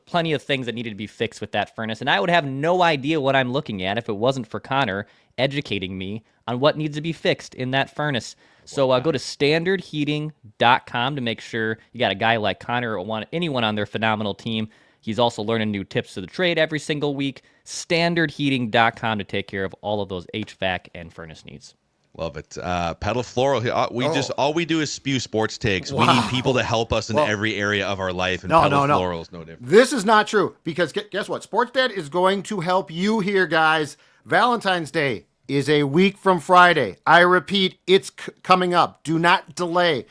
Speaker 5: plenty of things that needed to be fixed with that furnace, and I would have no idea what I'm looking at if it wasn't for Connor educating me on what needs to be fixed in that furnace. So go to standardheating.com to make sure you got a guy like Connor or anyone on their phenomenal team. He's also learning new tips to the trade every single week. Standardheating.com to take care of all of those HVAC and furnace needs.
Speaker 3: Love it. Pedal Floral. All we do is spew sports takes.
Speaker 4: Wow.
Speaker 3: We need people to help us in every area of our life, and
Speaker 4: No,
Speaker 3: Pedal
Speaker 4: no.
Speaker 3: Floral is no different.
Speaker 4: This is not true because guess what? Sports Dad is going to help you here, guys. Valentine's Day is a week from Friday. I repeat, it's coming up. Do not delay.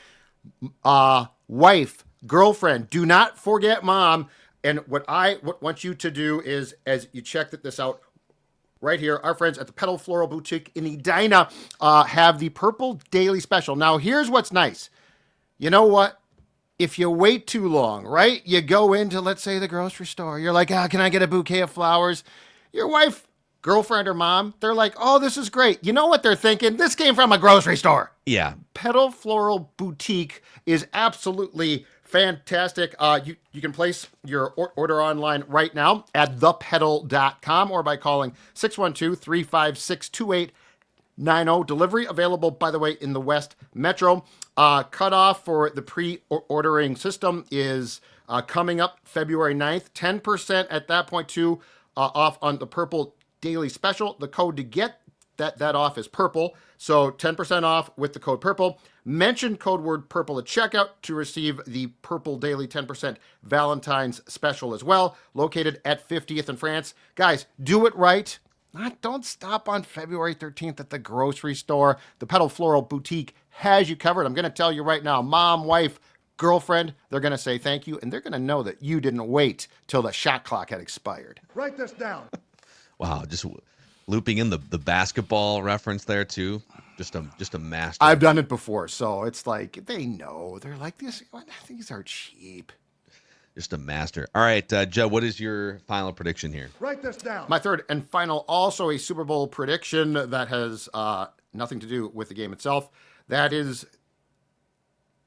Speaker 4: Wife, girlfriend, do not forget mom. And what I want you to do is, as you check this out right here, our friends at the Pedal Floral Boutique in Edina have the Purple Daily Special. Now, here's what's nice. You know what? If you wait too long, right? You go into, let's say, the grocery store. You're like, can I get a bouquet of flowers? Your wife, girlfriend, or mom, they're like, oh, this is great. You know what they're thinking? This came from a grocery store.
Speaker 3: Yeah.
Speaker 4: Pedal Floral Boutique is absolutely fantastic. You can place your order online right now at thepedal.com or by calling 612-356-2890. Delivery available, by the way, in the West Metro. Cutoff for the pre-ordering system is coming up February 9th. 10% at that point, too, off on the Purple Daily Special. The code to get that off is purple. So 10% off with the code purple. Mention code word purple at checkout to receive the Purple Daily 10% Valentine's special as well. Located at 50th and France. Guys, do it right. Don't stop on February 13th at the grocery store. The Pedal Floral Boutique has you covered. I'm going to tell you right now, mom, wife, girlfriend, they're going to say thank you, and they're going to know that you didn't wait till the shot clock had expired.
Speaker 6: Write this down.
Speaker 3: Wow, just looping in the basketball reference there too. Just a master.
Speaker 4: I've done it before, so it's like they know. They're like these are cheap.
Speaker 3: Just a master. All right, Joe, what is your final prediction here?
Speaker 6: Write this down.
Speaker 4: My third and final, also a Super Bowl prediction that has nothing to do with the game itself. That is,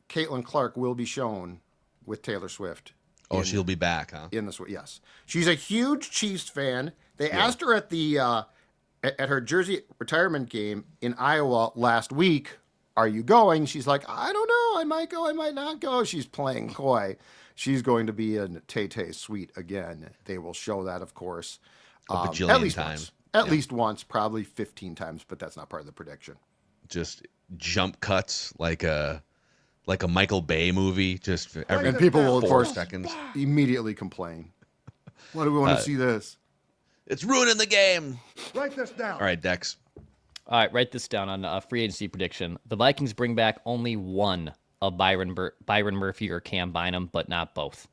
Speaker 4: Caitlin Clark will be shown with Taylor Swift.
Speaker 3: Oh, she'll be back, huh?
Speaker 4: Yes, she's a huge Chiefs fan. They asked her at the at her jersey retirement game in Iowa last week, "Are you going?" She's like, "I don't know. I might go. I might not go." She's playing coy. She's going to be in Tay-Tay Suite again. They will show that, of course,
Speaker 3: at least times.
Speaker 4: At least once, probably 15 times, but that's not part of the prediction.
Speaker 3: Just jump cuts like a Michael Bay movie. Just every
Speaker 4: And people will, of
Speaker 3: 4
Speaker 4: course,
Speaker 3: seconds.
Speaker 4: immediately complain. Why do we want to see this?
Speaker 3: It's ruining the game.
Speaker 6: Write this down.
Speaker 3: All right, Dex.
Speaker 5: All right, write this down on a free agency prediction. The Vikings bring back only one of Byron Murphy or Cam Bynum, but not both.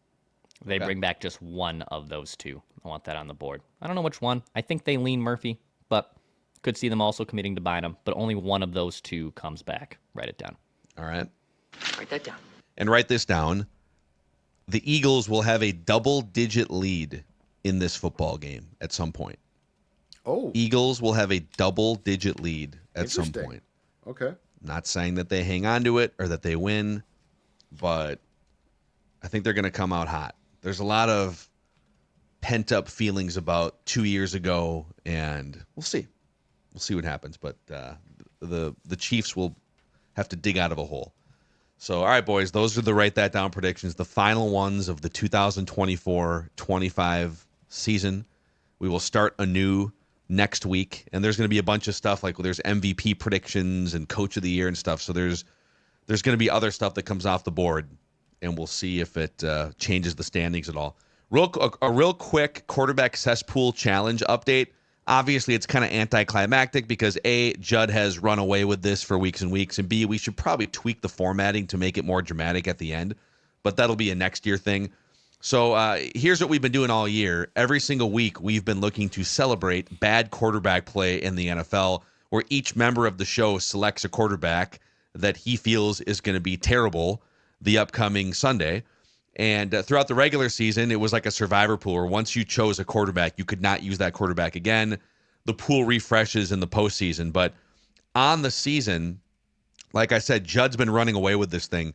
Speaker 5: They bring back just one of those two. I want that on the board. I don't know which one. I think they lean Murphy, but could see them also committing to Bynum. But only one of those two comes back. Write it down.
Speaker 3: All right.
Speaker 9: Write that down.
Speaker 3: And write this down. The Eagles will have a double-digit lead in this football game at some point.
Speaker 4: Oh,
Speaker 3: Eagles will have a double-digit lead at some
Speaker 4: Interesting.
Speaker 3: point.
Speaker 4: okay.
Speaker 3: Not saying that they hang on to it or that they win, but I think they're going to come out hot. There's a lot of pent-up feelings about 2 years ago, and we'll see. We'll see what happens, but the Chiefs will have to dig out of a hole. So, all right, boys, those are the Write That Down predictions, the final ones of the 2024-25 season. We will start anew next week, and there's going to be a bunch of stuff like there's MVP predictions and Coach of the Year and stuff. So there's going to be other stuff that comes off the board, and we'll see if it changes the standings at all. A real quick quarterback cesspool challenge update. Obviously, it's kind of anticlimactic because A, Judd has run away with this for weeks and weeks, and B, we should probably tweak the formatting to make it more dramatic at the end, but that'll be a next year thing. So here's what we've been doing all year. Every single week, we've been looking to celebrate bad quarterback play in the NFL, where each member of the show selects a quarterback that he feels is going to be terrible the upcoming Sunday. And throughout the regular season, it was like a survivor pool where once you chose a quarterback, you could not use that quarterback again. The pool refreshes in the postseason. But on the season, like I said, Judd's been running away with this thing.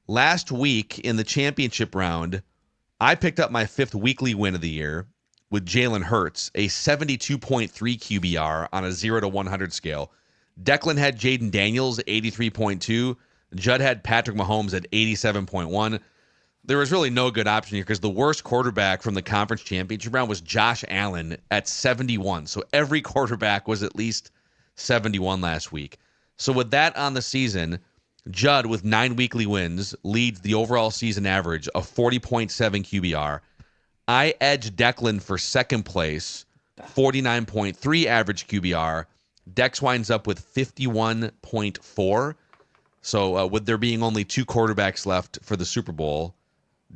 Speaker 3: Last week in the championship round, I picked up my 5th weekly win of the year with Jalen Hurts, a 72.3 QBR on a 0 to 100 scale. Declan had Jaden Daniels, 83.2. Judd had Patrick Mahomes at 87.1. There was really no good option here because the worst quarterback from the conference championship round was Josh Allen at 71. So every quarterback was at least 71 last week. So with that on the season, Judd, with 9 weekly wins, leads the overall season average of 40.7 QBR. I edge Declan for second place, 49.3 average QBR. Dex winds up with 51.4. So with there being only 2 quarterbacks left for the Super Bowl,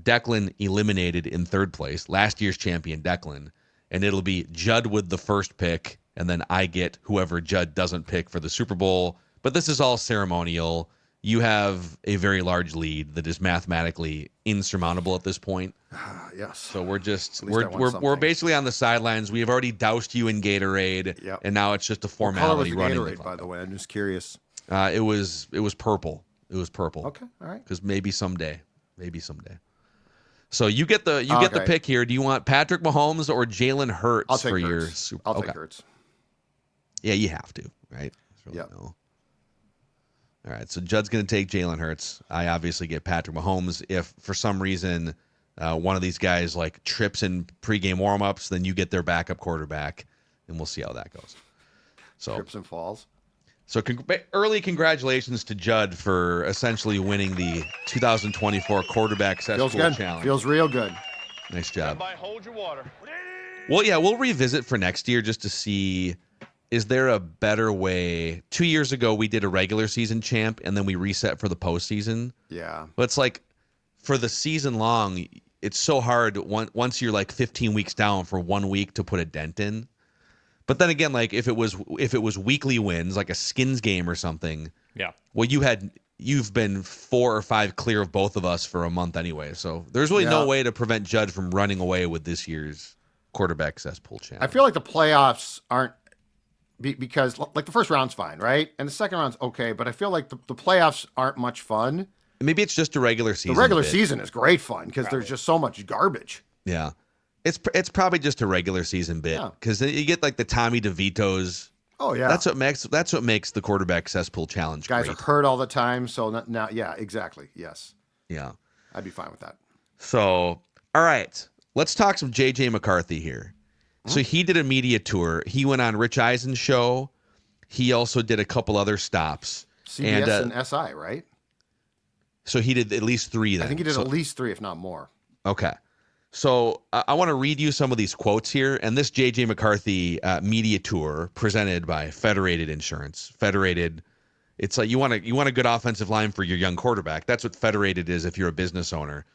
Speaker 3: Declan eliminated in 3rd place, last year's champion Declan. And it'll be Judd with the first pick, and then I get whoever Judd doesn't pick for the Super Bowl. But this is all ceremonial. You have a very large lead that is mathematically insurmountable at this point.
Speaker 4: Yes.
Speaker 3: So we're just
Speaker 4: At least I won
Speaker 3: we're
Speaker 4: something.
Speaker 3: basically on the sidelines. We have already doused you in Gatorade,
Speaker 4: Yep.
Speaker 3: and now it's just a
Speaker 4: What color was
Speaker 3: formality
Speaker 4: the
Speaker 3: running.
Speaker 4: Gatorade, by the way? I'm just curious.
Speaker 3: It was purple. It was purple.
Speaker 4: Okay, all right.
Speaker 3: Because maybe someday. So you get the
Speaker 4: Okay.
Speaker 3: pick here. Do you want Patrick Mahomes or Jalen Hurts
Speaker 4: I'll take
Speaker 3: for your
Speaker 4: Hurts.
Speaker 3: Super?
Speaker 4: I'll
Speaker 3: okay.
Speaker 4: take Hurts.
Speaker 3: Yeah, you have to, right?
Speaker 4: Yep.
Speaker 3: No. All right, so Judd's going to take Jalen Hurts. I obviously get Patrick Mahomes. If for some reason one of these guys like trips in pregame warmups, then you get their backup quarterback, and we'll see how that goes. So
Speaker 4: Trips and falls.
Speaker 3: So early congratulations to Judd for essentially winning the 2024 Quarterback
Speaker 4: Feels
Speaker 3: Cesspool
Speaker 4: good.
Speaker 3: Challenge.
Speaker 4: Feels real good.
Speaker 3: Nice job.
Speaker 2: Hold your water.
Speaker 3: Well, yeah, we'll revisit for next year just to see, is there a better way? 2 years ago, we did a regular season champ, and then we reset for the postseason.
Speaker 4: Yeah.
Speaker 3: But it's like, for the season long, it's so hard once you're like 15 weeks down for 1 week to put a dent in. But then again, like if it was weekly wins, like a skins game or something,
Speaker 5: Yeah.
Speaker 3: well, you've been 4 or 5 clear of both of us for a month anyway. So there's really no way to prevent Judge from running away with this year's quarterback cesspool challenge.
Speaker 4: I feel like the playoffs aren't because like the first round's fine, right? And the second round's okay, but I feel like the playoffs aren't much fun.
Speaker 3: Maybe it's just a regular season.
Speaker 4: The regular season is great fun because there's just so much garbage.
Speaker 3: Yeah. It's probably just a regular season bit because you get like the Tommy DeVitos.
Speaker 4: Oh yeah,
Speaker 3: that's what makes the quarterback cesspool challenge.
Speaker 4: Guys
Speaker 3: great.
Speaker 4: are hurt all the time, so now yeah, exactly. Yes.
Speaker 3: Yeah.
Speaker 4: I'd be fine with that.
Speaker 3: So, all right, let's talk some JJ McCarthy here. So he did a media tour. He went on Rich Eisen's show. He also did a couple other stops.
Speaker 4: CBS and SI, right?
Speaker 3: So he did at least 3 then.
Speaker 4: I think he did at least 3, if not more.
Speaker 3: Okay. So I want to read you some of these quotes here. And this JJ McCarthy media tour presented by Federated Insurance. Federated, it's like you want a good offensive line for your young quarterback. That's what Federated is if you're a business owner.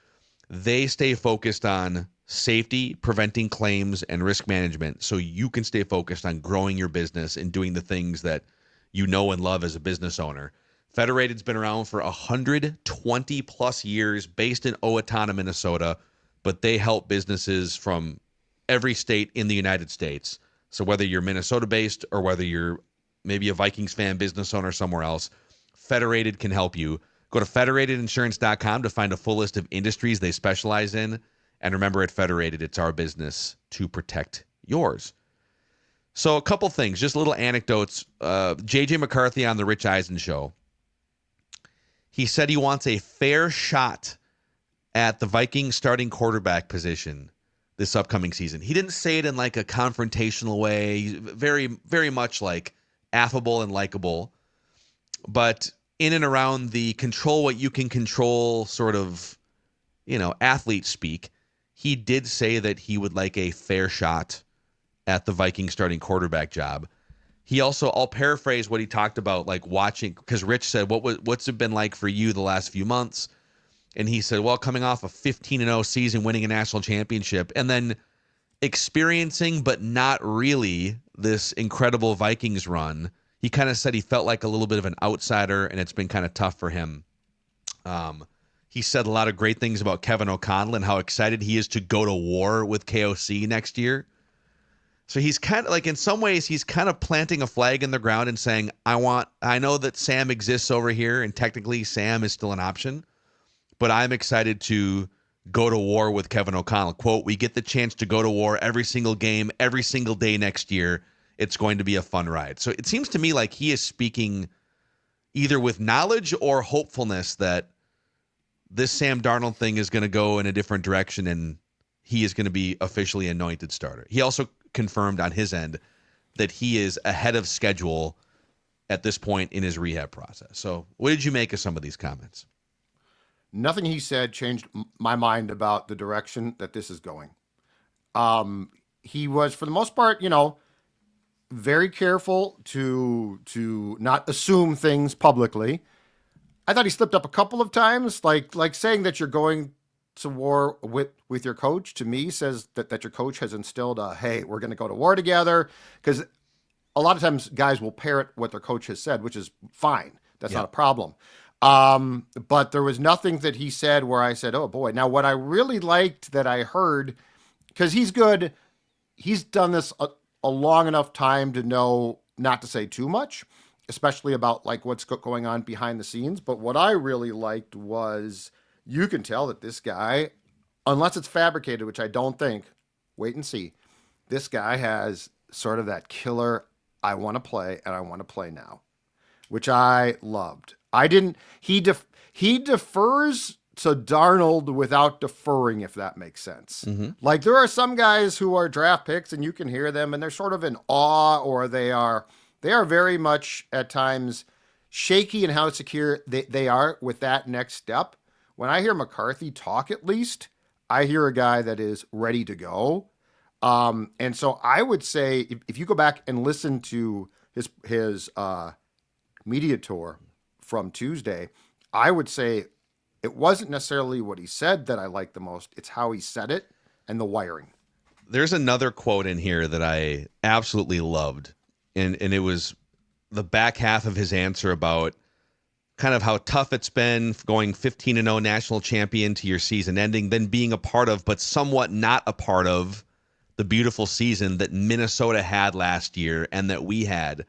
Speaker 3: They stay focused on safety, preventing claims, and risk management so you can stay focused on growing your business and doing the things that you know and love as a business owner. Federated's been around for 120 plus years, based in Owatonna, Minnesota, but they help businesses from every state in the United States. So whether you're Minnesota based or whether you're maybe a Vikings fan, business owner somewhere else, Federated can help you. Go to federatedinsurance.com to find a full list of industries they specialize in. And remember, at Federated, it's our business to protect yours. So a couple things, just little anecdotes. JJ McCarthy on the Rich Eisen show. He said he wants a fair shot at the Vikings starting quarterback position this upcoming season. He didn't say it in like a confrontational way, very, very much like affable and likable, but in and around the control what you can control sort of, athlete speak. He did say that he would like a fair shot at the Vikings starting quarterback job. He also, I'll paraphrase what he talked about, like watching, because Rich said, what's it been like for you the last few months? And he said, well, coming off a 15-0 season, winning a national championship, and then experiencing, but not really, this incredible Vikings run. He kind of said he felt like a little bit of an outsider, and it's been kind of tough for him. He said a lot of great things about Kevin O'Connell and how excited he is to go to war with KOC next year. So he's kind of like, in some ways, he's kind of planting a flag in the ground and saying, I know that Sam exists over here, and technically Sam is still an option, but I'm excited to go to war with Kevin O'Connell. Quote, we get the chance to go to war every single game, every single day next year. It's going to be a fun ride. So it seems to me like he is speaking either with knowledge or hopefulness that this Sam Darnold thing is going to go in a different direction and he is going to be officially anointed starter. He also confirmed on his end that he is ahead of schedule at this point in his rehab process. So what did you make of some of these comments?
Speaker 4: Nothing he said changed my mind about the direction that this is going. He was, for the most part, very careful to not assume things publicly. I thought he slipped up a couple of times, like saying that you're going to war with your coach, to me says that your coach has instilled hey, we're going to go to war together, because a lot of times guys will parrot what their coach has said, which is fine. That's not a problem. But there was nothing that he said where I said, oh boy. Now, what I really liked that I heard, because he's good, he's done this a long enough time to know not to say too much, especially about like what's going on behind the scenes. But what I really liked was, you can tell that this guy, unless it's fabricated, which I don't think, wait and see, this guy has sort of that killer, I want to play and I want to play now, which I loved. He defers to Darnold without deferring, if that makes sense. Mm-hmm. Like there are some guys who are draft picks and you can hear them and they're sort of in awe, or they are very much at times shaky in how secure they are with that next step. When I hear McCarthy talk, at least, I hear a guy that is ready to go. And so I would say if you go back and listen to his media tour from Tuesday, I would say it wasn't necessarily what he said that I liked the most. It's how he said it and the wiring.
Speaker 3: There's another quote in here that I absolutely loved, and it was the back half of his answer about kind of how tough it's been going 15-0 national champion to your season ending, then being a part of, but somewhat not a part of, the beautiful season that Minnesota had last year and that we had.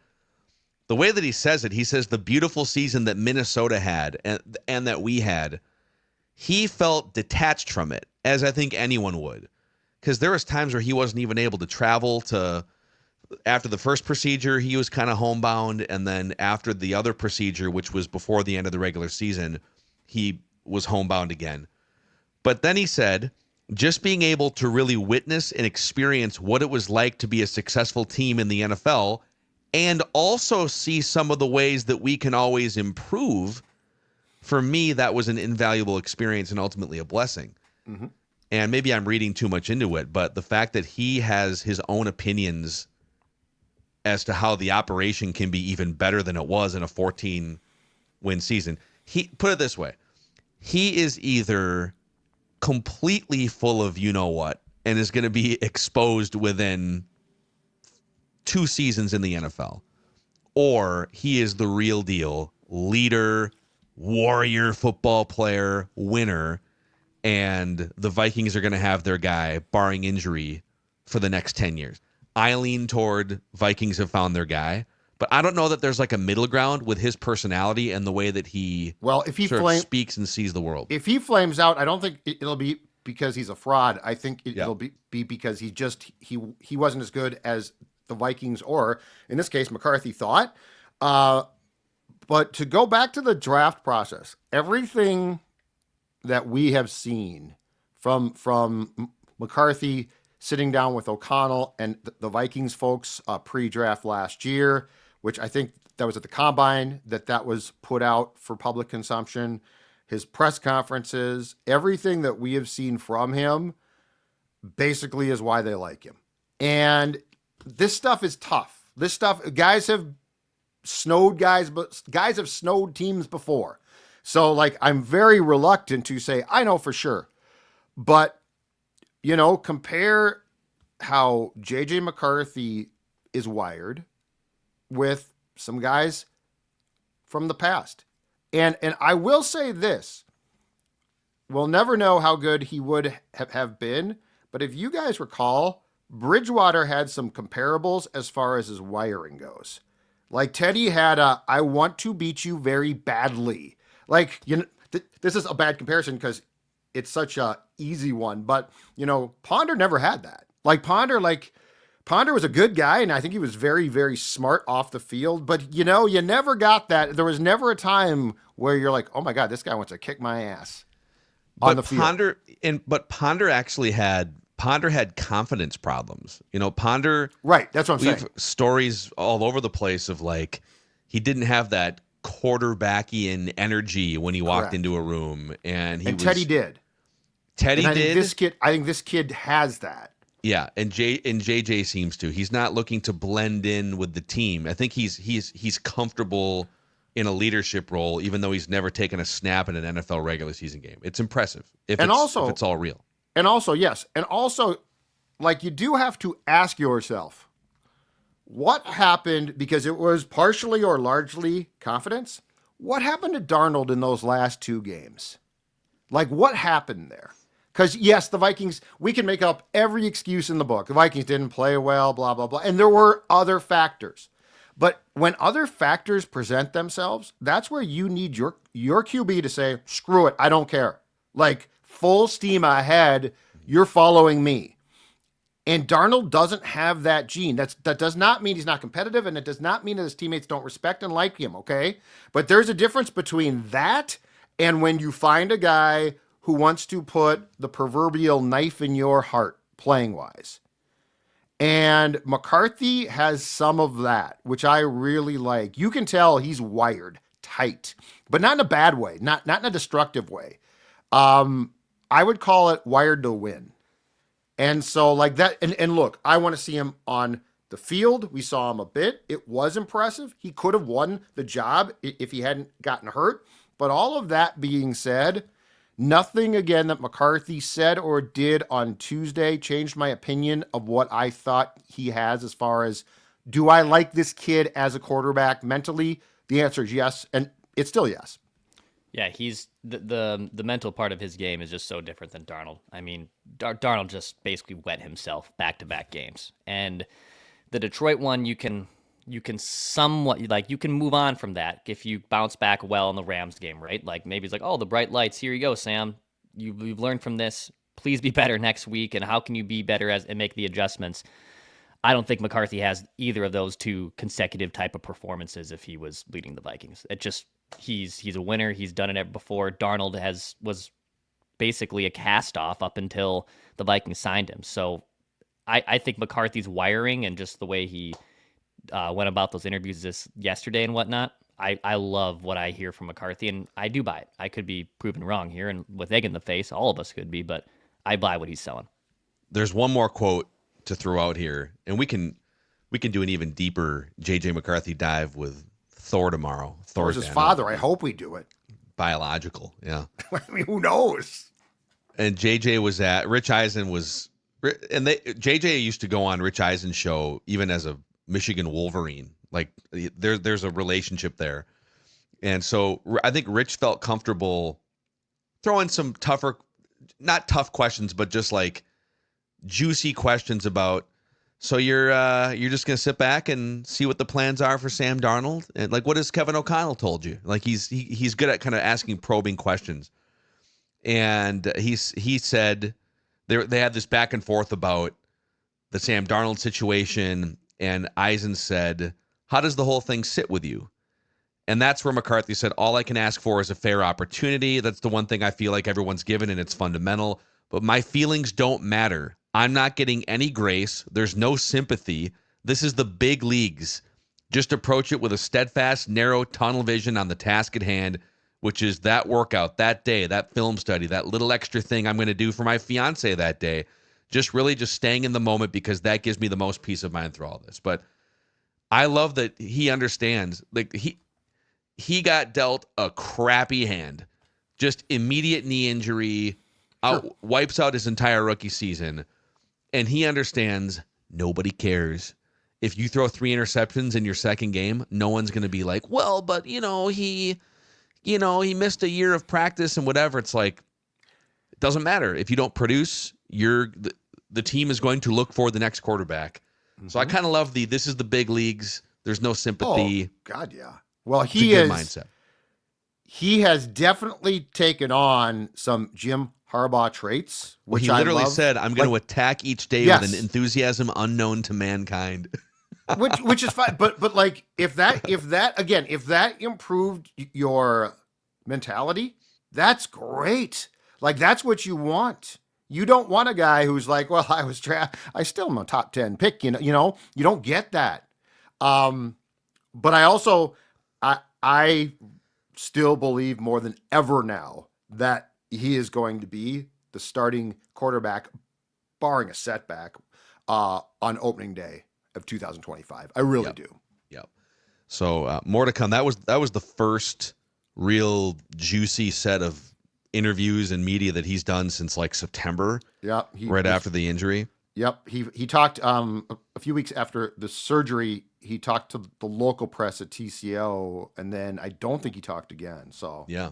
Speaker 3: The way that he says it, he says the beautiful season that Minnesota had and that we had. He felt detached from it, as I think anyone would, because there was times where he wasn't even able to travel to. After the first procedure, he was kind of homebound, and then after the other procedure, which was before the end of the regular season, he was homebound again. But then he said, just being able to really witness and experience what it was like to be a successful team in the NFL and also see some of the ways that we can always improve, for me, that was an invaluable experience and ultimately a blessing. Mm-hmm. And maybe I'm reading too much into it, but the fact that he has his own opinions as to how the operation can be even better than it was in a 14-win season. He put it this way. He is either completely full of you-know-what and is going to be exposed within 2 seasons in the NFL, or he is the real deal, leader, warrior football player, winner, and the Vikings are going to have their guy, barring injury, for the next 10 years. I lean toward Vikings have found their guy, but I don't know that there's like a middle ground with his personality and the way that he speaks and sees the world.
Speaker 4: If he flames out, I don't think it'll be because he's a fraud. I think it'll be because he wasn't as good as the Vikings, or in this case, McCarthy thought. But to go back to the draft process, everything that we have seen from McCarthy sitting down with O'Connell and the Vikings folks pre-draft last year, which I think that was at the Combine that was put out for public consumption, his press conferences, everything that we have seen from him basically is why they like him. And this stuff is tough. This stuff, guys have snowed guys, but guys have snowed teams before. So, like, I'm very reluctant to say, I know for sure. But, you know, compare how JJ McCarthy is wired with some guys from the past. And I will say this. We'll never know how good he would have been. But if you guys recall, Bridgewater had some comparables as far as his wiring goes. Like Teddy had I want to beat you very badly. Like, you know, this is a bad comparison because it's such a easy one, but you know, Ponder never had that. Ponder was a good guy, and I think he was very, very smart off the field. But you know, you never got that. There was never a time where you're like, oh my God, this guy wants to kick my ass on the field. Ponder had confidence problems. You know, Ponder. Right, that's what I'm saying.
Speaker 3: We have stories all over the place of like he didn't have that quarterbackian energy when he walked into a room, and Teddy did. I think this kid has that. Yeah, and JJ seems to. He's not looking to blend in with the team. I think he's comfortable in a leadership role, even though he's never taken a snap in an NFL regular season game. It's impressive if it's all real. And also, yes, like you do have to ask yourself, what happened, because it was partially or largely confidence. What happened to Darnold in those last 2 games? Like, what happened there? Because, yes, the Vikings, we can make up every excuse in the book. The Vikings didn't play well, blah, blah, blah. And there were other factors. But when other factors present themselves, that's where you need your QB to say, screw it, I don't care. Like, full steam ahead, you're following me. And Darnold doesn't have that gene. That does not mean he's not competitive, and it does not mean that his teammates don't respect and like him, okay? But there's a difference between that and when you find a guy who wants to put the proverbial knife in your heart, playing-wise. And McCarthy has some of that, which I really like. You can tell he's wired tight, but not in a bad way, not in a destructive way. I would call it wired to win. And so like that, and look, I want to see him on the field. We saw him a bit. It was impressive. He could have won the job if he hadn't gotten hurt. But all of that being said,
Speaker 4: Nothing again that McCarthy said or did on Tuesday changed my opinion of what I thought he has as far as, do I like this kid as a quarterback mentally? The answer is yes, and it's still yes.
Speaker 5: Yeah, he's the mental part of his game is just so different than Darnold. I mean, Darnold just basically wet himself back-to-back games, and the Detroit one you can somewhat, like, you can move on from that if you bounce back well in the Rams game, right? Like, maybe it's like, oh, the bright lights, here you go, Sam. You've learned from this. Please be better next week, and how can you be better and make the adjustments? I don't think McCarthy has either of those two consecutive type of performances if he was leading the Vikings. It just, he's a winner. He's done it before. Darnold was basically a cast-off up until the Vikings signed him. So I think McCarthy's wiring and just the way he went about those interviews yesterday and whatnot, I love what I hear from McCarthy, and I do buy it. I could be proven wrong here, and with egg in the face, all of us could be, but I buy what he's selling.
Speaker 3: There's one more quote to throw out here, and we can do an even deeper JJ McCarthy dive with Thor tomorrow.
Speaker 4: Thor's his father. I hope we do it.
Speaker 3: Biological, yeah.
Speaker 4: I mean, who knows?
Speaker 3: And JJ was at Rich Eisen was, and JJ used to go on Rich Eisen's show even as a Michigan Wolverine. Like, there's a relationship there, and so I think Rich felt comfortable throwing some tougher, not tough questions, but just like juicy questions about, so you're just gonna sit back and see what the plans are for Sam Darnold, and like, what has Kevin O'Connell told you? Like, he's good at kind of asking probing questions, and he said they had this back and forth about the Sam Darnold situation, and Eisen said, how does the whole thing sit with you? And that's where McCarthy said, all I can ask for is a fair opportunity. That's the one thing I feel like everyone's given, and it's fundamental. But my feelings don't matter. I'm not getting any grace. There's no sympathy. This is the big leagues. Just approach it with a steadfast, narrow tunnel vision on the task at hand, which is that workout, that day, that film study, that little extra thing I'm going to do for my fiance that day. Just staying in the moment, because that gives me the most peace of mind through all this. But I love that he understands. Like, he got dealt a crappy hand. Just immediate knee injury, wipes out his entire rookie season. And he understands nobody cares. If you throw 3 interceptions in your second game, no one's going to be like, well, but he missed a year of practice and whatever. It's like, it doesn't matter. If you don't produce, the team is going to look for the next quarterback. Mm-hmm. So I kind of love this is the big leagues. There's no sympathy.
Speaker 4: Oh, God, yeah. Well,
Speaker 3: it's a good mindset.
Speaker 4: He has definitely taken on some Jim Harbaugh traits, which
Speaker 3: he literally said, I'm going to attack each day with an enthusiasm unknown to mankind.
Speaker 4: which is fine. But like, if that improved your mentality, that's great. Like, that's what you want. You don't want a guy who's like, well, I still am a top 10 pick, you don't get that. But I still believe more than ever now that he is going to be the starting quarterback, barring a setback, on opening day of 2025. I really do.
Speaker 3: Yep. So more to come. That was the first real juicy set of interviews and media that he's done since like September.
Speaker 4: Yeah.
Speaker 3: After the injury.
Speaker 4: Yep. He talked a few weeks after the surgery. He talked to the local press at TCO, and then I don't think he talked again. So
Speaker 3: yeah.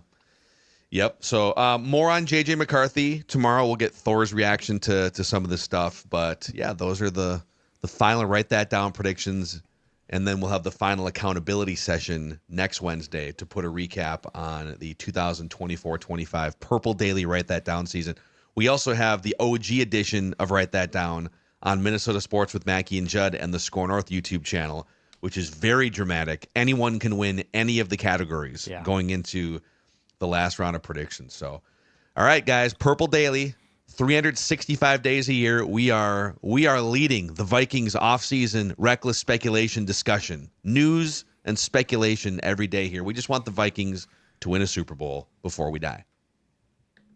Speaker 3: Yep. So more on JJ McCarthy tomorrow. We'll get Thor's reaction to some of this stuff, but yeah, those are the final write that down predictions, and then we'll have the final accountability session next Wednesday to put a recap on the 2024-25 Purple Daily Write That Down season. We also have the OG edition of Write That Down on Minnesota Sports with Mackey and Judd and the Score North YouTube channel, which is very dramatic. Anyone can win any of the categories going into the last round of predictions. So, all right, guys, Purple Daily, 365 days a year. We are leading the Vikings offseason reckless speculation discussion. News and speculation every day here. We just want the Vikings to win a Super Bowl before we die.